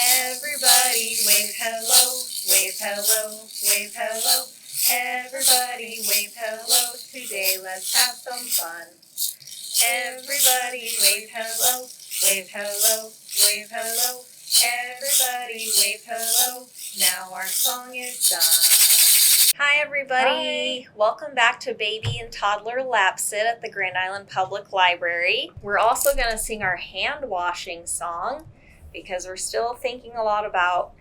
Everybody wave hello, wave hello, wave hello. Everybody wave hello, today let's have some fun. Everybody wave hello, wave hello, wave hello. Everybody wave hello, now our song is done. Hi everybody, welcome back to Baby and Toddler Lapsit at the Grand Island Public Library. We're also going to sing our hand washing song because we're still thinking a lot about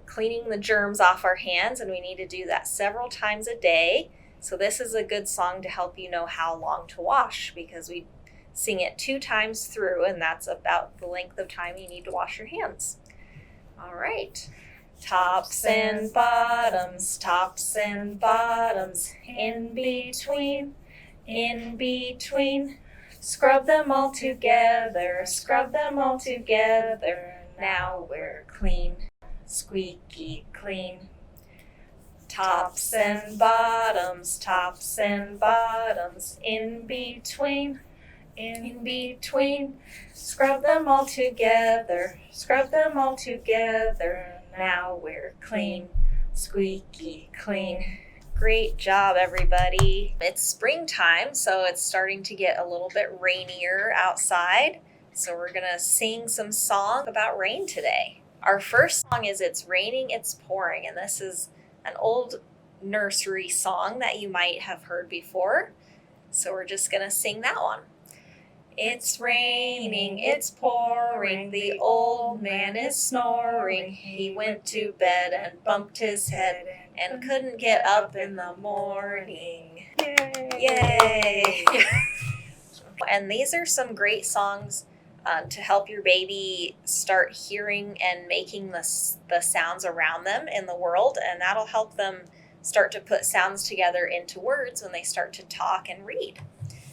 cleaning the germs off our hands, and we need to do that several times a day. So this is a good song to help you know how long to wash, because we sing it 2 times through, and that's about the length of time you need to wash your hands. All right. Tops and bottoms, in between, scrub them all together, now we're clean, squeaky clean. Tops and bottoms, in between, scrub them all together, now we're clean, squeaky clean. Great job, everybody. It's springtime, so it's starting to get a little bit rainier outside. So we're gonna sing some songs about rain today. Our first song is It's Raining, It's Pouring, and this is an old nursery song that you might have heard before. So we're just gonna sing that one. It's raining, it's pouring, the old man is snoring. He went to bed and bumped his head and couldn't get up in the morning. Yay! And these are some great songs to help your baby start hearing and making the sounds around them in the world, and that'll help them start to put sounds together into words when they start to talk and read.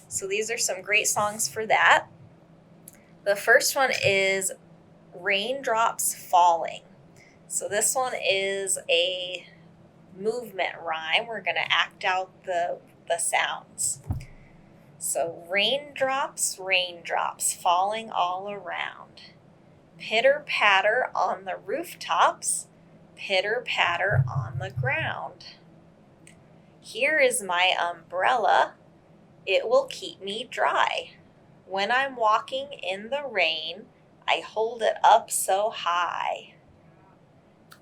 So these are some great songs for that. The first one is Raindrops Falling. So this one is a movement rhyme. We're going to act out the sounds. So raindrops, raindrops falling all around. Pitter patter on the rooftops, pitter patter on the ground. Here is my umbrella, it will keep me dry. When I'm walking in the rain, I hold it up so high.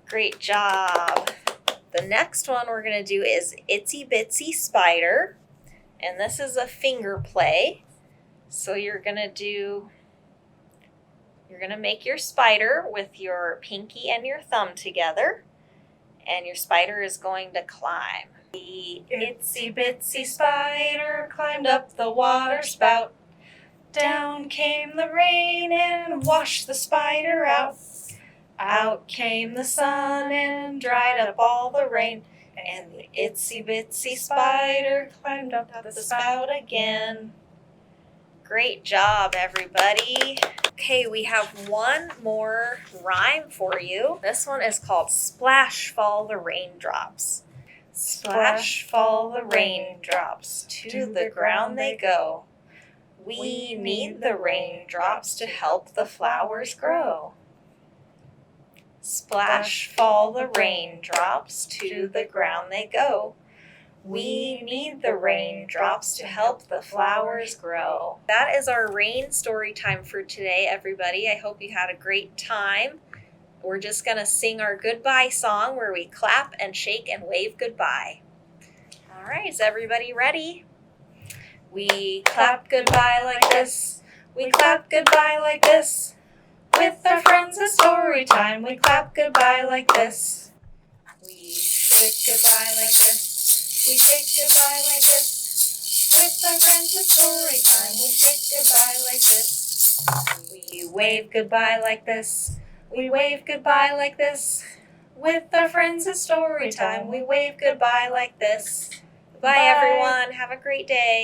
Great job. The next one we're going to do is Itsy Bitsy Spider. And this is a finger play. So you're going to make your spider with your pinky and your thumb together. And your spider is going to climb. The itsy bitsy spider climbed up the water spout. Down came the rain and washed the spider out. Out came the sun and dried up all the rain. And the itsy bitsy spider climbed up the spout again. Great job, everybody. Okay, we have one more rhyme for you. This one is called Splash Fall the Raindrops. Splash fall the raindrops, to the ground they go. We need the raindrops to help the flowers grow. Splash fall the raindrops, to the ground they go. We need the raindrops to help the flowers grow. That is our rain story time for today, everybody. I hope you had a great time. We're just going to sing our goodbye song where we clap and shake and wave goodbye. All right, is everybody ready? We clap goodbye like this. We clap goodbye like this. With our friends it's story time. We clap goodbye like this. We shake goodbye like this. We shake goodbye like this. With our friends it's story time. We shake goodbye like this. We wave goodbye like this. We wave goodbye like this. With our friends it's story time. We wave goodbye like this. Bye everyone. Have a great day.